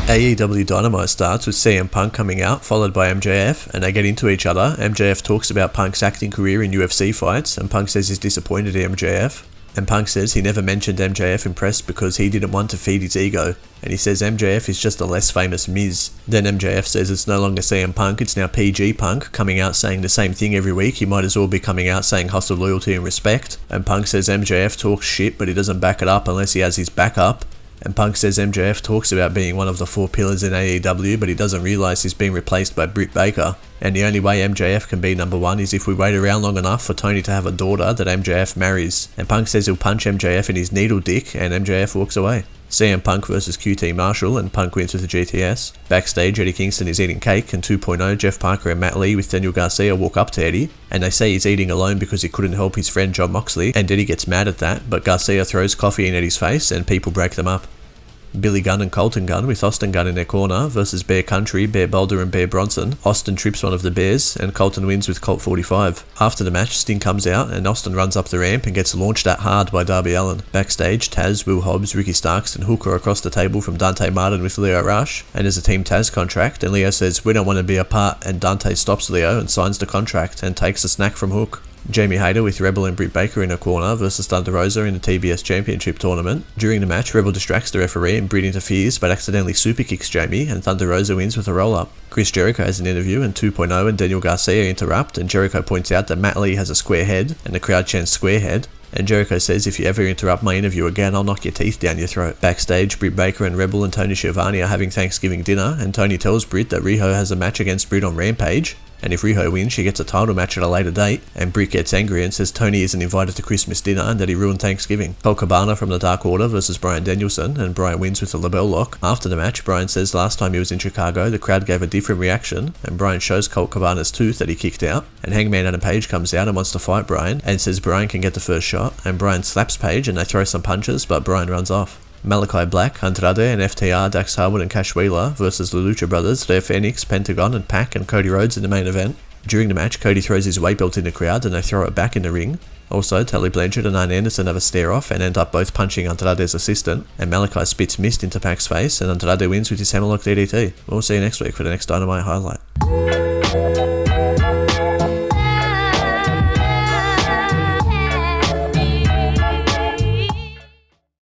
Aew Dynamite starts with CM Punk coming out, followed by MJF, and they get into each other. MJF talks about Punk's acting career in UFC fights, and Punk says he's disappointed in MJF. And Punk says he never mentioned MJF in press because he didn't want to feed his ego, and he says MJF is just a less famous Miz. Then MJF says it's no longer CM Punk, it's now PG Punk, coming out saying the same thing every week. He might as well be coming out saying hustle, loyalty and respect. And Punk says MJF talks shit but he doesn't back it up unless he has his backup. And Punk says MJF talks about being one of the 4 pillars in AEW, but he doesn't realise he's being replaced by Britt Baker. And the only way MJF can be number 1 is if we wait around long enough for Tony to have a daughter that MJF marries. And Punk says he'll punch MJF in his needle dick, and MJF walks away. CM Punk versus QT Marshall, and Punk wins with the GTS. Backstage, Eddie Kingston is eating cake, and 2.0, Jeff Parker and Matt Lee with Daniel Garcia walk up to Eddie, and they say he's eating alone because he couldn't help his friend John Moxley, and Eddie gets mad at that, but Garcia throws coffee in Eddie's face, and people break them up. Billy Gunn and Colton Gunn with Austin Gunn in their corner versus Bear Country, Bear Boulder and Bear Bronson. Austin trips one of the Bears and Colton wins with Colt 45. After the match, Sting comes out and Austin runs up the ramp and gets launched at hard by Darby Allin. Backstage, Taz, Will Hobbs, Ricky Starks and Hook are across the table from Dante Martin with Leo Rush, and there's a Team Taz contract, and Leo says we don't want to be a part, and Dante stops Leo and signs the contract and takes a snack from Hook. Jamie Hayter with Rebel and Britt Baker in a corner versus Thunder Rosa in the TBS Championship Tournament. During the match, Rebel distracts the referee and Britt interferes but accidentally superkicks Jamie, and Thunder Rosa wins with a roll-up. Chris Jericho has an interview, and 2.0 and Daniel Garcia interrupt, and Jericho points out that Matt Lee has a square head, and the crowd chants square head. And Jericho says if you ever interrupt my interview again, I'll knock your teeth down your throat. Backstage, Britt Baker and Rebel and Tony Schiavone are having Thanksgiving dinner, and Tony tells Britt that Riho has a match against Britt on Rampage, and if Riho wins, she gets a title match at a later date, and Britt gets angry and says Tony isn't invited to Christmas dinner and that he ruined Thanksgiving. Colt Cabana from the Dark Order versus Bryan Danielson, and Bryan wins with a label lock. After the match, Bryan says last time he was in Chicago, the crowd gave a different reaction, and Bryan shows Colt Cabana's tooth that he kicked out, and Hangman Adam Page comes out and wants to fight Bryan, and says Bryan can get the first shot, and Bryan slaps Page and they throw some punches, but Bryan runs off. Malachi Black, Andrade and FTR, Dax Harwood and Cash Wheeler versus the Lucha Brothers, Rey Fenix, Pentagon and Pac and Cody Rhodes in the main event. During the match, Cody throws his weight belt in the crowd and they throw it back in the ring. Also, Tully Blanchard and Arn Anderson have a stare-off and end up both punching Andrade's assistant, and Malachi spits mist into Pac's face, and Andrade wins with his hammerlock DDT. We'll see you next week for the next Dynamite highlight.